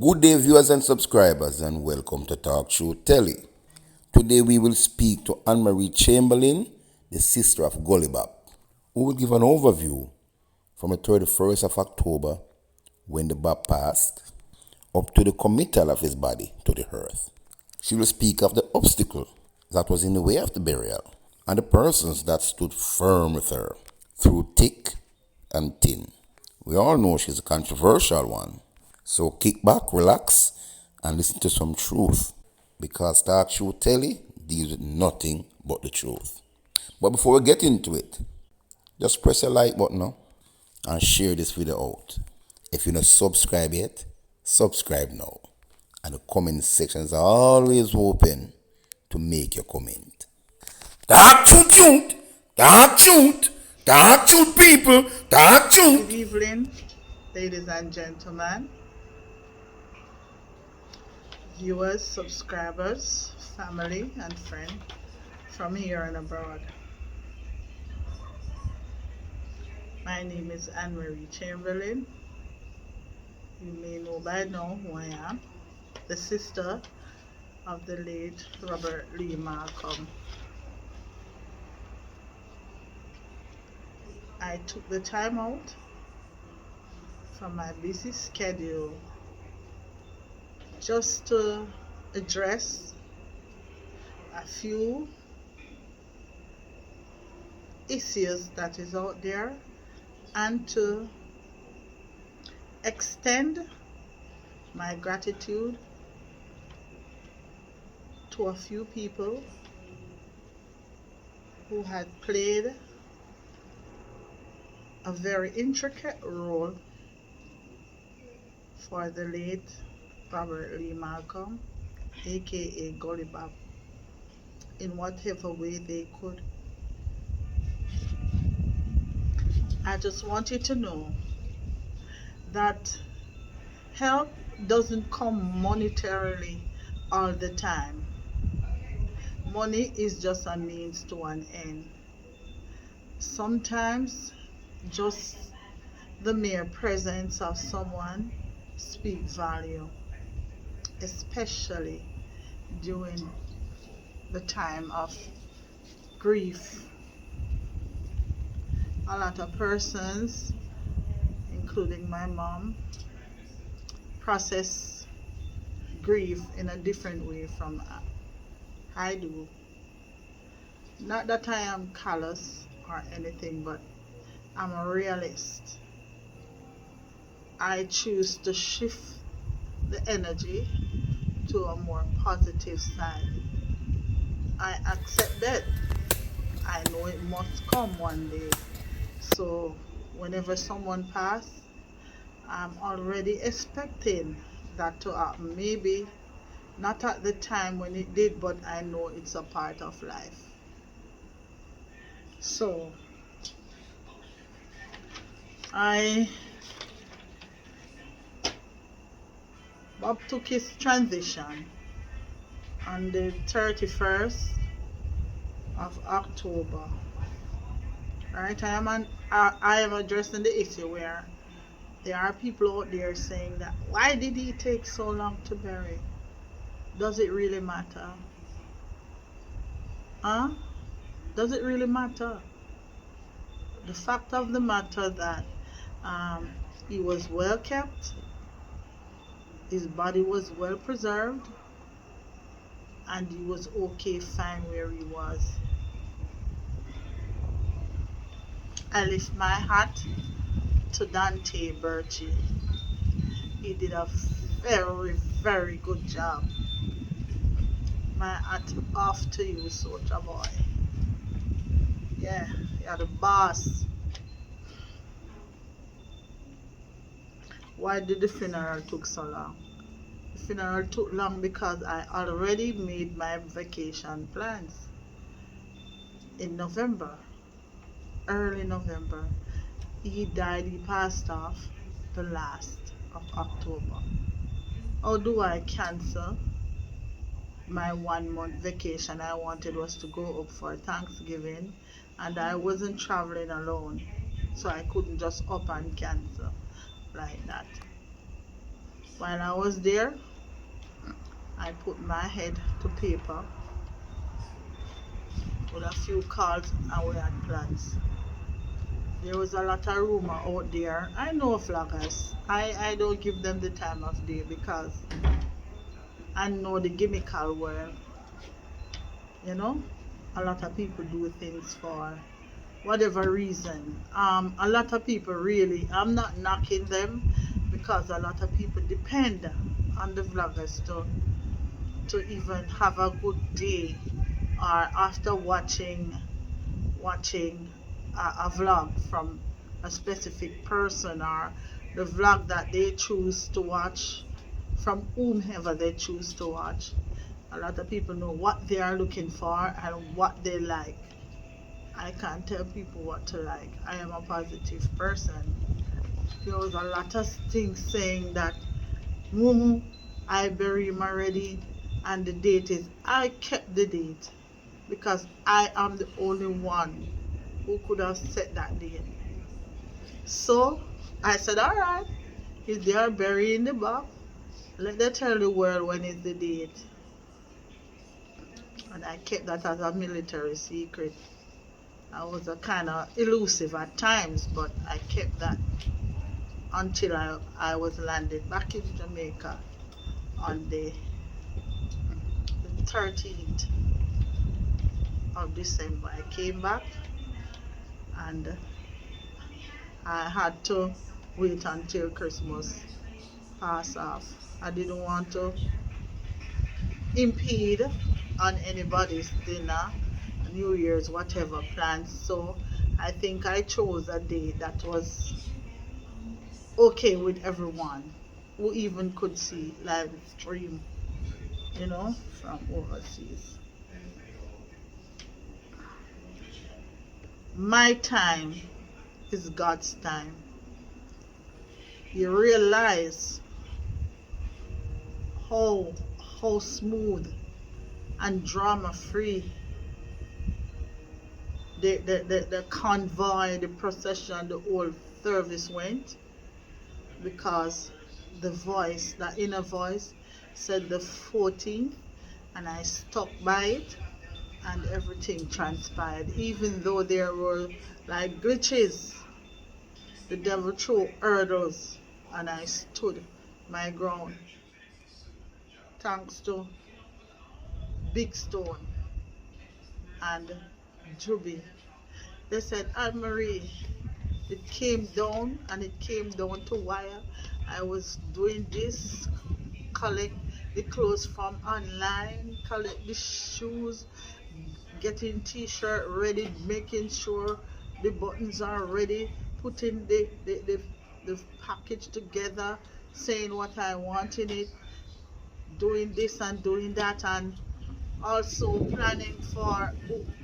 Good day, viewers and subscribers, and welcome to Talk Show Telly. Today we will speak to Ann Marie Chamberlin, the sister of Gully Bop, who will give an overview from the 31st of October, when the Bop passed, up to the committal of his body to the earth. She will speak of the obstacle that was in the way of the burial, and the persons that stood firm with her through thick and thin. We all know she's a controversial one. So kick back, relax, and listen to some truth. Because Talk Show Telly deals with nothing but the truth. But before we get into it, just press the like button now and share this video out. If you're not subscribed yet, subscribe now. And the comment sections are always open to make your comment. Talk truth, talk truth, talk truth, people, talk truth. Good evening, ladies and gentlemen, viewers, subscribers, family, and friends from here and abroad. My name is Ann Marie Chamberlin. You may know by now who I am, the sister of the late Robert Lee Malcolm. I took the time out from my busy schedule just to address a few issues that is out there and to extend my gratitude to a few people who had played a very intricate role for the late Robert Lee Malcolm, aka Gully Bop, in whatever way they could. I just want you to know that help doesn't come monetarily all the time. Money is just a means to an end. Sometimes just the mere presence of someone speaks value, especially during the time of grief. A lot of persons, including my mom, process grief in a different way from I do. Not that I am callous or anything, but I'm a realist. I choose to shift the energy to a more positive side. I accept that. I know it must come one day. So whenever someone passes, I'm already expecting that to happen. Maybe not at the time when it did, but I know it's a part of life. So Bob took his transition on the 31st of October. Right? I am addressing the issue where there are people out there saying that why did he take so long to bury? Does it really matter? Huh? Does it really matter? The fact of the matter that he was well kept, his body was well preserved, and he was okay fine where he was. I lift my hat to Dante Birchie. He did a very, very good job. My hat off to you, soldier boy. Yeah, you're the boss. Why did the funeral took so long? The funeral took long because I already made my vacation plans in November, early November. He died, he passed off the last of October. How do I cancel my 1 month vacation? I wanted was to go up for Thanksgiving, and I wasn't traveling alone, so I couldn't just up and cancel like that. While I was there, I put my head to paper with a few calls and we had plans. There was a lot of rumor out there. I know flaggers. I don't give them the time of day because I know the gimmickal world. You know, a lot of people do things for whatever reason. A lot of people really, I'm not knocking them because a lot of people depend on the vloggers to even have a good day or after watching a vlog from a specific person or the vlog that they choose to watch from whomever they choose to watch. A lot of people know what they are looking for and what they like. I can't tell people what to like. I am a positive person. There was a lot of things saying that, mm, I bury him already, and the date is. I kept the date because I am the only one who could have set that date. So I said, all right, if they are burying the Bob, let them tell the world when is the date. And I kept that as a military secret. I was a kind of elusive at times, but I kept that until I was landed back in Jamaica on the 13th of December. I came back and I had to wait until Christmas passed off. I didn't want to impede on anybody's dinner, New Year's, whatever plans. So I think I chose a day that was okay with everyone who even could see live stream, from overseas. My time is God's time. You realize how how smooth and drama free the convoy, the procession, the whole service went because the inner voice said the 14th and I stuck by it and everything transpired. Even though there were like glitches, the devil threw hurdles and I stood my ground. Thanks to Big Stone and Juby. They said, Anne Marie, it came down and it came down to wire. I was doing this, collect the clothes from online, collect the shoes, getting t-shirt ready, making sure the buttons are ready, putting the package together, saying what I want in it, doing this and doing that, and also planning for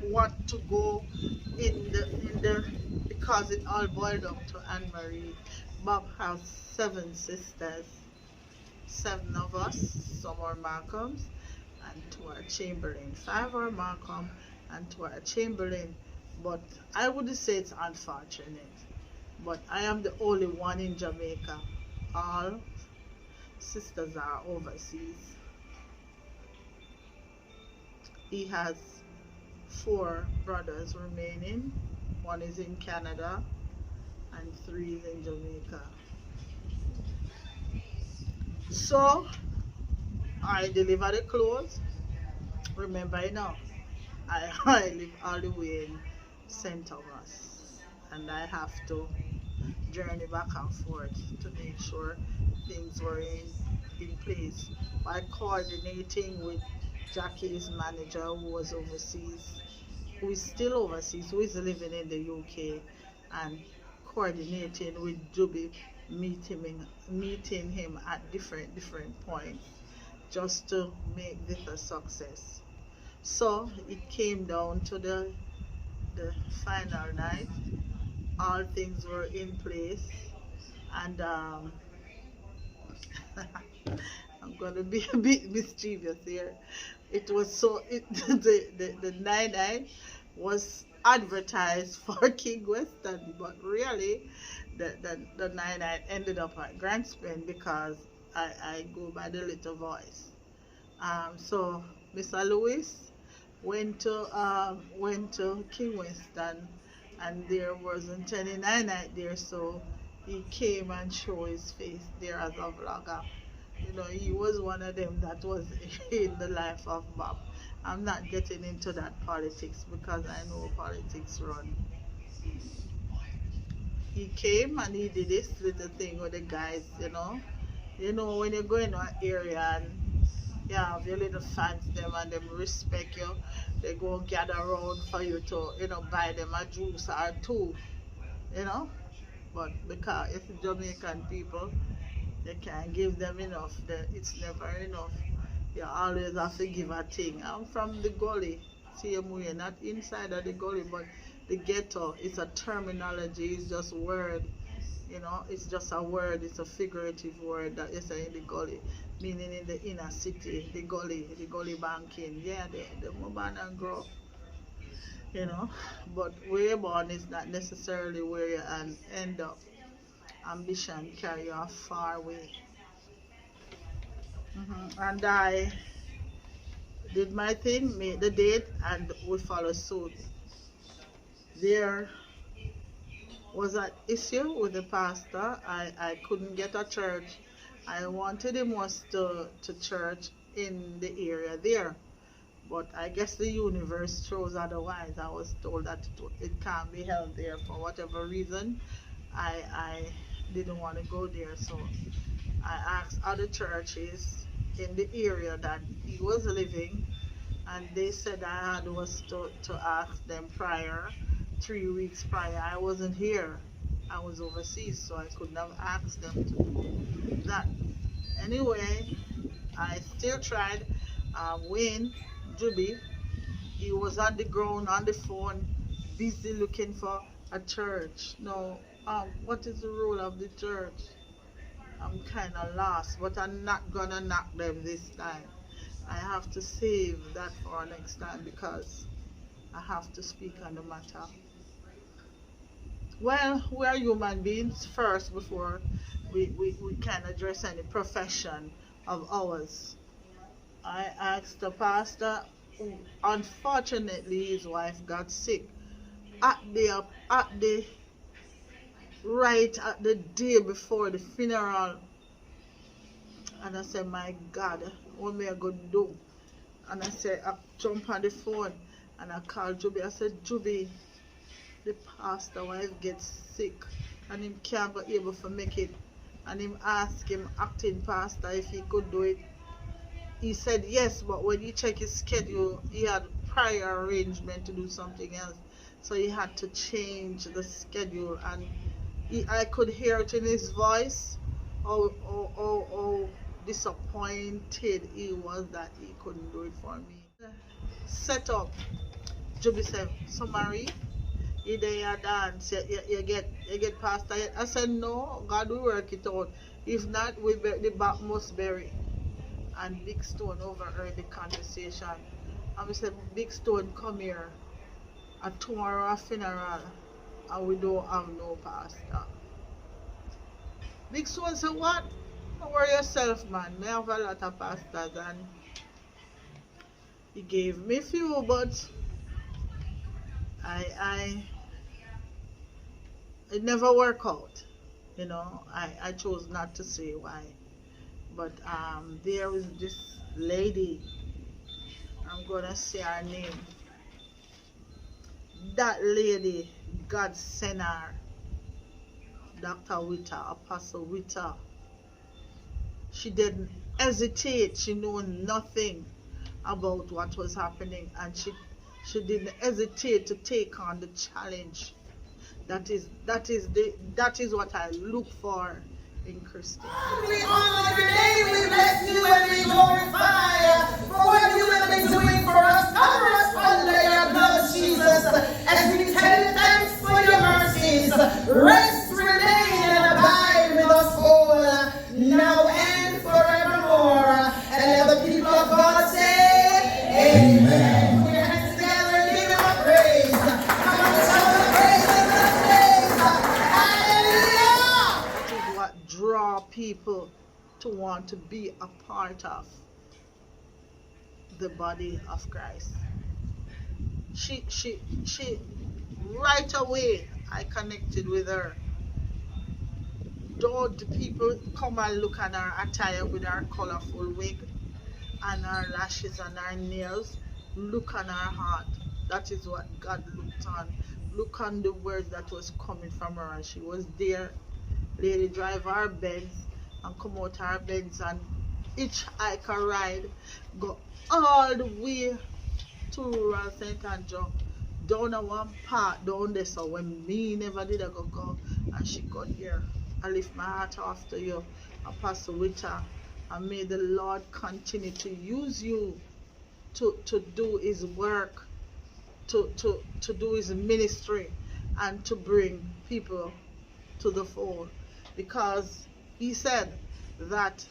what to go in the because it all boiled down to Anne Marie. Bob has 7 sisters, 7 of us, some are Malcolms, and 2 are Chamberlain. 5 are Malcolm and 2 are Chamberlain. But I wouldn't say it's unfortunate. But I am the only one in Jamaica. All sisters are overseas. He has 4 brothers remaining. 1 is in Canada and 3 is in Jamaica. So I deliver the clothes. Remember, I live all the way in St. Thomas and I have to journey back and forth to make sure things were in place by coordinating with Jackie's manager who was overseas, who is still overseas, who is living in the UK, and coordinating with Juby, meeting him at different points just to make this a success. So it came down to the final night. All things were in place, and I'm gonna be a bit mischievous here. It was so the 9-9 was advertised for King Western, but really the 9-9 ended up at Grand Spin because I go by the little voice. So Mr. Lewis went to King Weston, and there wasn't any night there, so he came and showed his face there as a vlogger. You know, he was one of them that was in the life of Bob. I'm not getting into that politics because I know politics run. He came and he did this little thing with the guys, you know. You know, when you go in an area and you have your little fans them and them respect you, they go gather around for you to, you know, buy them a juice or two, you know. But because it's Jamaican people, you can't give them enough. It's never enough. You always have to give a thing. I'm from the gully, same way, not inside of the gully, but the ghetto. It's a terminology, it's just word. You know, it's just a word, it's a figurative word that you say in the gully, meaning in the inner city, the gully banking. Yeah, the mobile and grow, you know. But where you're born is not necessarily where you end up. Ambition carry you a far way. And I did my thing, made the date, and we follow suit. There was an issue with the pastor. I couldn't get a church. I wanted him was to church in the area there. But I guess the universe chose otherwise. I was told that it can't be held there for whatever reason. I didn't want to go there, so I asked other churches in the area that he was living, and they said I had was to ask them prior, 3 weeks prior. I wasn't here. I was overseas, so I couldn't have asked them to do that. Anyway, I still tried. Wayne Juby, he was on the ground on the phone, busy looking for a church. Now, what is the role of the church? I'm kind of lost, but I'm not gonna knock them this time. I have to save that for next time because I have to speak on the matter. Well, we are human beings first before we can address any profession of ours. I asked the pastor, unfortunately, his wife got sick at the right at the day before the funeral, and I said, my God, what am I going to do? And I said, I jump on the phone and I called Juby. I said, Juby, the pastor wife gets sick and him can't be able to make it. And him asked him, acting pastor, if he could do it. He said yes, but when he checked his schedule, he had prior arrangement to do something else. So he had to change the schedule, and I could hear it in his voice how disappointed he was that he couldn't do it for me. Set up. Juby said, so Marie, you there dance, you get past that. I said, no, God will work it out. If not, the back must bury. And Big Stone overheard the conversation. And we said, Big Stone, come here. And tomorrow a funeral, and we don't have no pastor. Big Stone said, what? Don't worry yourself, man. I have a lot of pastors, and he gave me few, but I it never worked out. You know, I chose not to say why. But there was this lady, I'm gonna say her name. That lady, God sent her, Dr. Witter, Apostle Witter. She didn't hesitate. She knew nothing about what was happening, and she didn't hesitate to take on the challenge. That is what I look for in Christians. We honor your name, we bless you, and we glorify for what you have been doing for us. Cover us under your blood, Jesus, as we tell you thanks for your mercies. Rest, remain, and abide with us all, now and forevermore. And let the people of God say, Amen. Put your hands together and give him a praise. Come on, shout the praises and praise. Hallelujah. That is what draw people to want to be a part of the body of Christ. She right away I connected with her. Though the people come and look at her attire with her colorful wig and her lashes and her nails, look on her heart. That is what God looked on. Look on the words that was coming from her, and she was there. Lady drive her Benz and come out her Benz and hitchhike a ride, go all the way to rural St. Andrew, down a one part down there, so when me never did I go and she got here. I lift my heart off to you, Apostle Witter, and may the Lord continue to use you to do his work, to do his ministry, and to bring people to the fold. Because he said that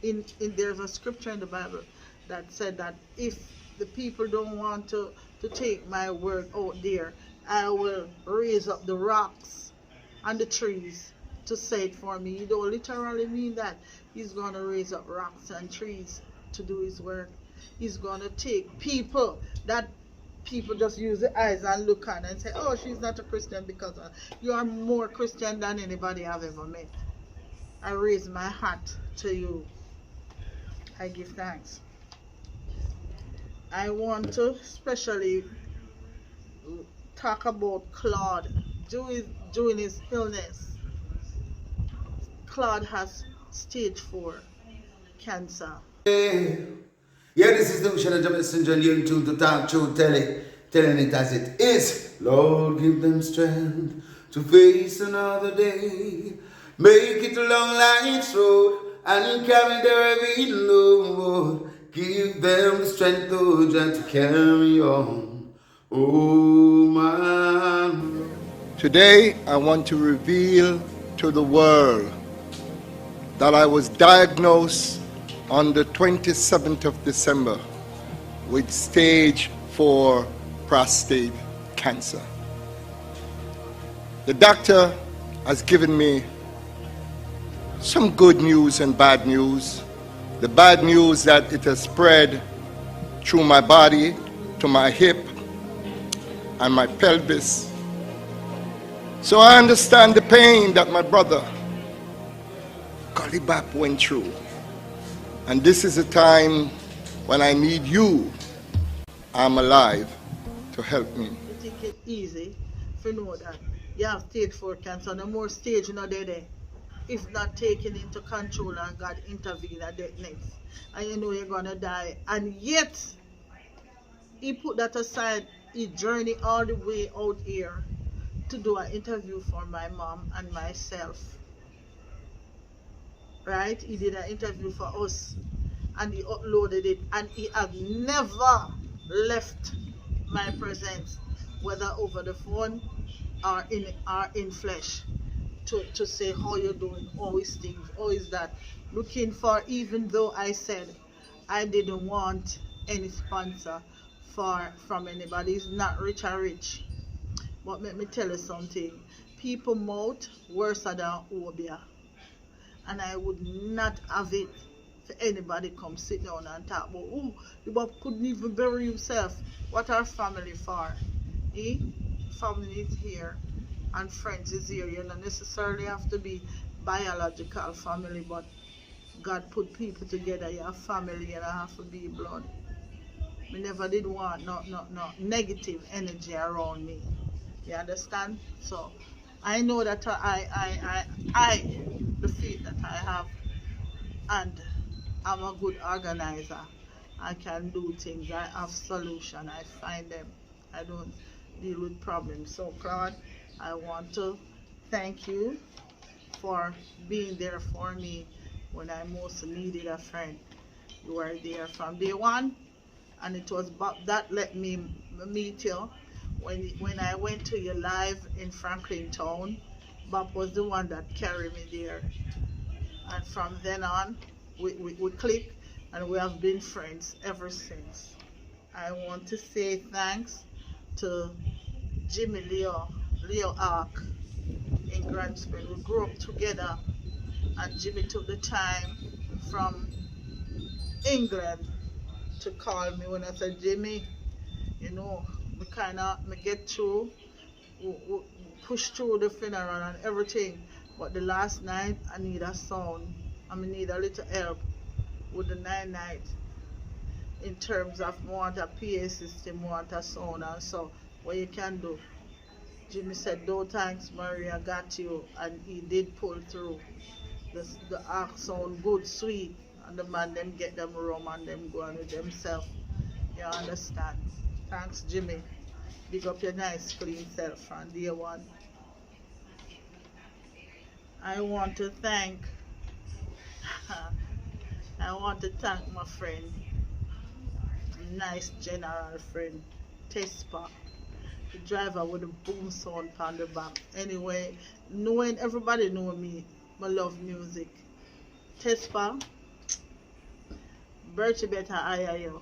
there's a scripture in the Bible that said that if the people don't want to take my word out there, I will raise up the rocks and the trees to say it for me. He don't literally mean that he's going to raise up rocks and trees to do his work. He's going to take people that people just use the eyes and look at and say, oh, she's not a Christian because you are more Christian than anybody I've ever met. I raise my hat to you. I give thanks. I want to especially talk about Claude during his illness. Claude has stage 4 cancer. Yeah, this is the Ocean Messenger, and you're tuned to Talk Show telling it as it is. Lord, give them strength to face another day. Make it a long life's road, and carry their heavy load. Give them the strength, oh, to carry on. Oh, man. Today, I want to reveal to the world that I was diagnosed on the 27th of December with stage 4 prostate cancer. The doctor has given me some good news and bad news. The bad news that it has spread through my body to my hip and my pelvis. So I understand the pain that my brother Gully Bop went through. And this is a time when I need you, I'm alive, to help me. You think it's easy if you know that you have stage 4 cancer, no more stage in there. If not taken into control and God intervene at that next. And you know you're gonna die. And yet he put that aside, he journeyed all the way out here to do an interview for my mom and myself. Right? He did an interview for us and he uploaded it, and he had never left my presence, whether over the phone or in flesh, to say how you're doing, how is things, how is that. Looking for, even though I said I didn't want any sponsor from anybody. It's not rich or rich. But let me tell you something. People mouth worse than Obia. And I would not have it for anybody come sit down and talk about, oh, the Bob couldn't even bury himself. What are family for? Eh? Family is here and friends is here. You don't necessarily have to be biological family, but God put people together. You have family and I have to be blood. We never did want no negative energy around me. You understand? So I know that I the faith that I have, and I'm a good organizer. I can do things. I have solution. I find them. I don't deal with problems. So Claude, I want to thank you for being there for me when I most needed a friend. You were there from day one, and it was Bob that let me meet you. When I went to your live in Franklin Town, Bob was the one that carried me there. And from then on, we clicked, and we have been friends ever since. I want to say thanks to Jimmy Leo Ark in Grand Spring. We grew up together And Jimmy took the time from England to call me when I said, Jimmy, you know, me get through, push through the funeral and everything. But the last night, I need a sound. I need a little help with the night in terms of more want a PA system, more want a sound and so what you can do. Jimmy said, no thanks, Maria, got you. And he did pull through. The act sound good, sweet. And the man them get them rum and them go on with themselves. You understand? Thanks, Jimmy. Big up your nice clean self from day one. I want to thank my friend, nice general friend, Tespa, the driver with the boom sound on the back. Anyway, knowing everybody know me, I love music. Tespa, Bertie better hire you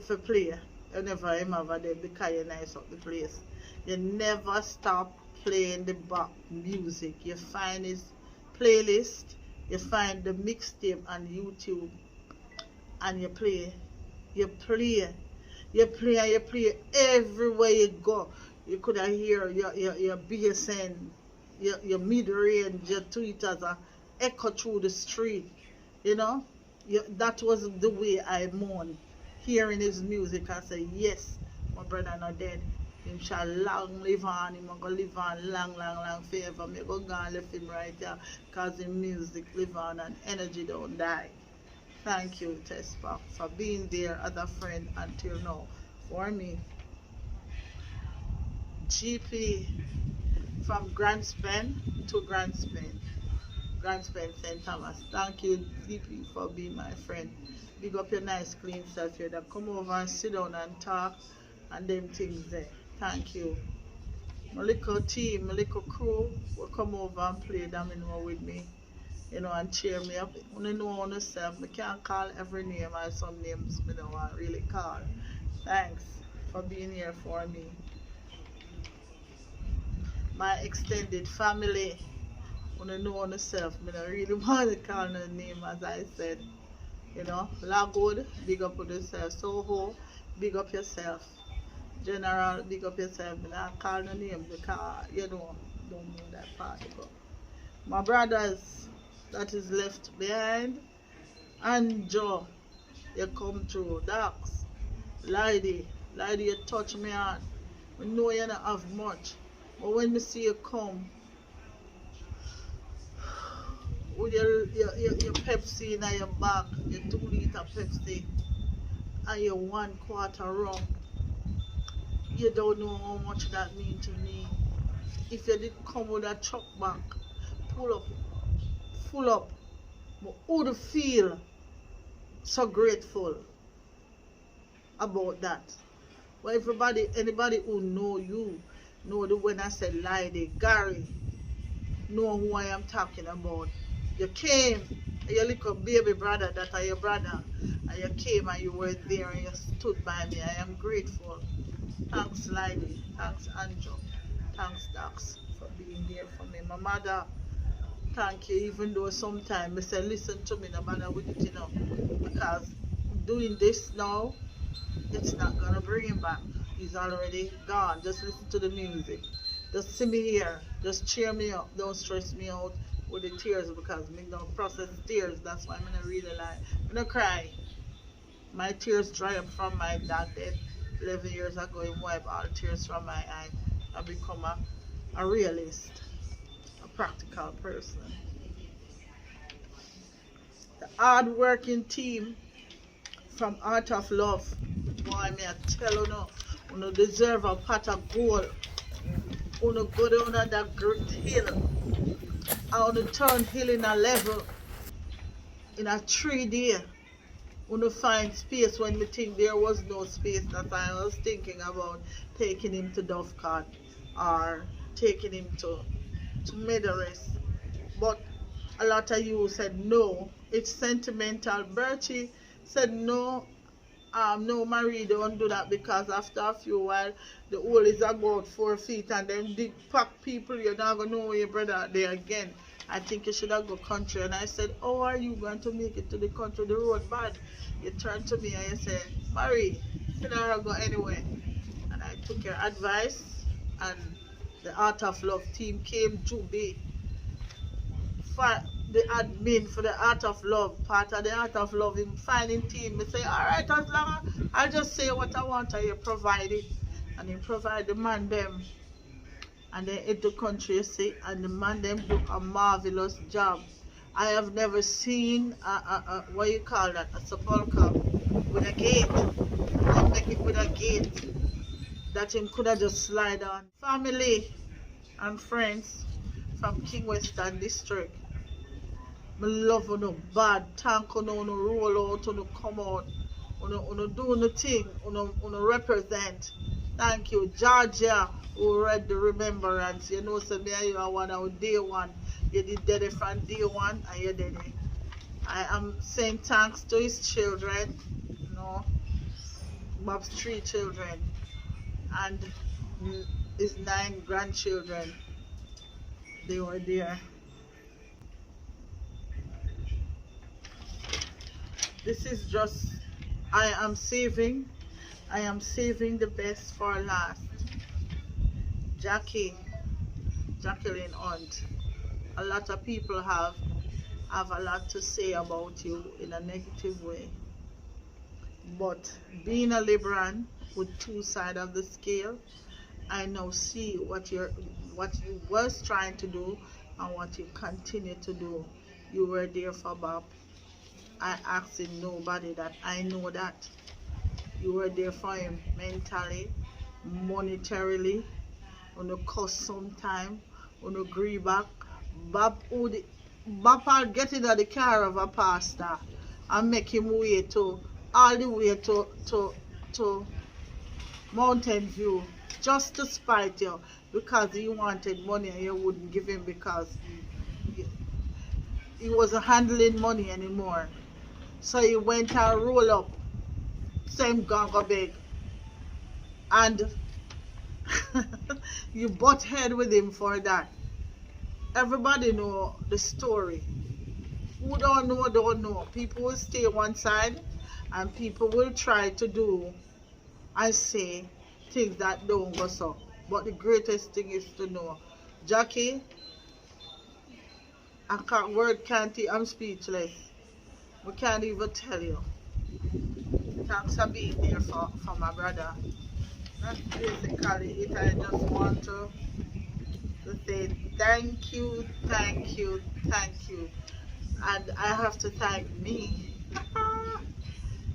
for play. You never him over there because you nice up the place. You never stop playing the back music. You find his playlist, you find the mixtape on YouTube, and you play everywhere you go. You could hear your BSN, your mid-range, your tweeters are echo through the street. You know, that was the way I mourn, hearing his music and say, yes, my brother not dead. Him shall long live on, him going to live on long forever. Me go and left him right there because his music live on and energy don't die. Thank you, Tespa, for being there as a friend until now for me. GP from Grandspen to Grandspen, St. Thomas. Thank you, GP, for being my friend. Big up your nice clean self here that come over and sit down and talk and them things there. Thank you. My little team, my little crew will come over and play domino with me, you know, and cheer me up. When you know on yourself, I can't call every name, or some names I don't want to really call. Thanks for being here for me. My extended family, when you know on yourself, I don't really want to call no name, as I said. You know, Lagwood, big up with yourself. Soho, big up yourself. General, big up yourself. I don't call no name because, you know, don't know that part. But my brothers that is left behind, and Joe, you come through. Dax, Lady, you touch me heart. I know you don't have much, but when I see you come with your Pepsi in your bag, your 2 liter Pepsi, and your 1/4 rum, you don't know how much that means to me. If you did come with a truck back, pull up, full up, but who would feel so grateful about that? But anybody who know you, know that when I said Lady, Gary, know who I am talking about. You came, your little baby brother, that are your brother, and you came and you were there and you stood by me. I am grateful. Thanks, Lady. Thanks, Andrew. Thanks, Dax, for being there for me. My mother, thank you, even though sometimes I say, listen to me, no matter with it, you know, because doing this now, it's not going to bring him back. He's already gone. Just listen to the music. Just see me here. Just cheer me up. Don't stress me out with the tears because me don't process tears. That's why I'm not really like. I'm not cry. My tears dry up from my dad dead 11 years ago. He wiped all tears from my eye. I become a realist, a practical person. The hard-working team from Art of Love. Boy, me I tell you now, you deserve a pot of gold. You go down that great hill. And you turn hill in a level. In a 3 day. You find space when we think there was no space. That I was thinking about taking him to Dovecot or taking him to Meadows. But a lot of you said no. It's sentimental. Bertie said no. No, Marie, don't do that because after a few while, the hole is about 4 feet and then dig pack people, you're not going to know your brother there again. I think you should have go country. And I said, how are you going to make it to the country? The road bad. You turned to me and you said, Marie, you don't go anywhere. And I took your advice, and the Art of Love team came to be for the admin for the Art of Love, part of the Art of Love in finding team. They say, all right, as long as I'll just say what I want and you provide it. And you provide the man them. And they hit the country, you see, and the man them do a marvelous job. I have never seen what you call that, a sepulchre with a gate. They make it with a gate that him could have just slide on. Family and friends from King Western District. I love you bad. Thank you, roll out, come out, do the thing, represent. Thank you, Georgia, who read the remembrance. You know, so me and you are one of day one. You did it from day one, and you did it. I am saying thanks to his children, Bob's 3 children, and his 9 grandchildren. They were there. This is just, I am saving the best for last. Jacqueline Hunt. A lot of people have a lot to say about you in a negative way. But being a Libran with 2 sides of the scale, I now see what you was trying to do and what you continue to do. You were there for Bob. I asking nobody that. I know that. You were there for him mentally, monetarily, on a cost sometime, on a agree back. Bob will get into the car of a pastor and make him wait to all the way to Mountain View just to spite you because he wanted money and you wouldn't give him because he wasn't handling money anymore. So he went and roll up, same ganga big, and you butt head with him for that. Everybody know the story. Who don't know, don't know. People will stay one side and people will try to do and say things that don't go so. But the greatest thing is to know. Jackie, I'm speechless. We can't even tell you. Thanks for being there for my brother. That's basically it. I just want to say thank you. And I have to thank me.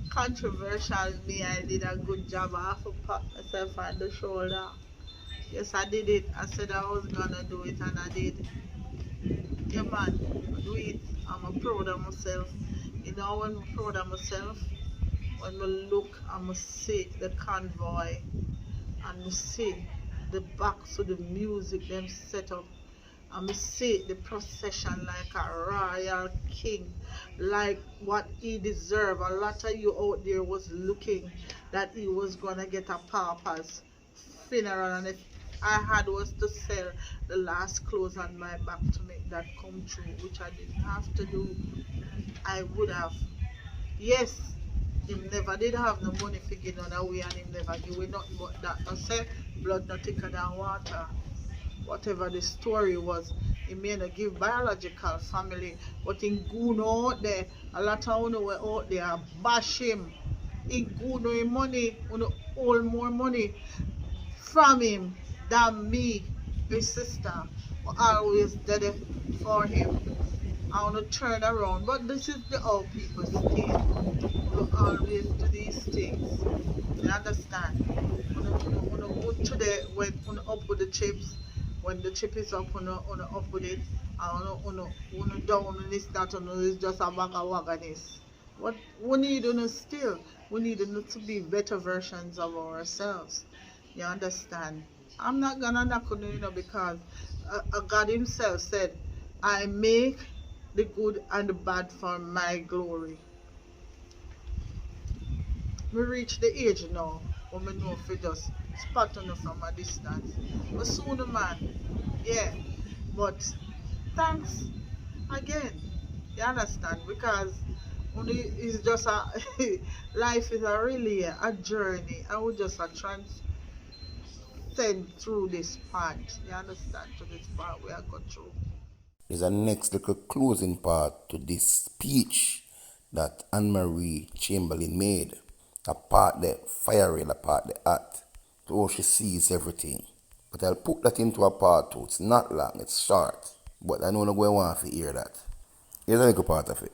Controversial me, I did a good job. I have to pat myself on the shoulder. Yes, I did it. I said I was gonna do it and I did. Yeah man, do it. I'm proud of myself. You know when I'm proud of myself, when I look and I see the convoy and I see the box of the music them set up and I see the procession like a royal king, like what he deserved. A lot of you out there was looking that he was gonna get a pauper's funeral, and if I had was to sell the last clothes on my back to make that come true, which I didn't have to do. I would have. Yes, he never did have no money for getting on away and he never give away nothing but that. I say blood not thicker than water. Whatever the story was, he may not give biological family, but in Guno out there, a lot of you were out there bash him. In Guno in money, hold more money from him than me, his sister, always did it for him. I want to turn around, but this is the old people stay. We always do these things. You understand? When go to the when up with the chips, when the chip is up, when up with it, and down with this, that, it's just a bag of wagonness. What we need still, we need to be better versions of ourselves. You understand? I'm not gonna knock on you, because God Himself said, I make the good and the bad for my glory. We reach the age now when we know if we just spot on from a distance. But soon, man, yeah. But thanks again. You understand? Because only it's just a life is a really a journey. I would just a transcend through this part. You understand? To this part we are going through. There's a next little closing part to this speech that Ann Marie Chamberlin made. A part that fiery, a part that hot. So she sees everything. But I'll put that into a part two. It's not long, it's short. But I know no going want to hear that. Here's a little part of it.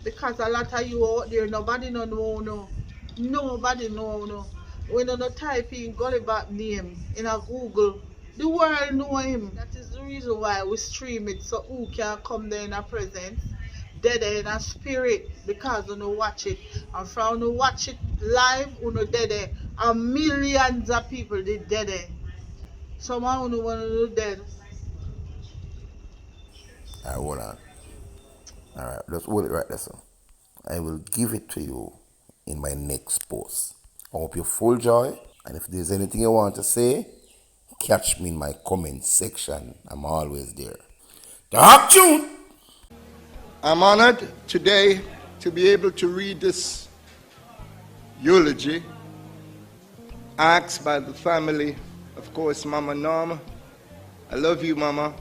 Because a lot of you out there, nobody no know no. Nobody know no. When you no type in Gully Bop name in a Google, the world know him. That is the reason why we stream it so who can come there in a presence, dead in a spirit, because you know watch it. And from you watch it live, you know dead, and millions of people did dead. Someone who want to do dead. Alright, hold on. Alright, just hold it right there, so. I will give it to you in my next post. I hope you're full joy. And if there's anything you want to say, catch me in my comment section. I'm always there. Talk tune! I'm honored today to be able to read this eulogy asked by the family, of course, Mama Norma. I love you, Mama.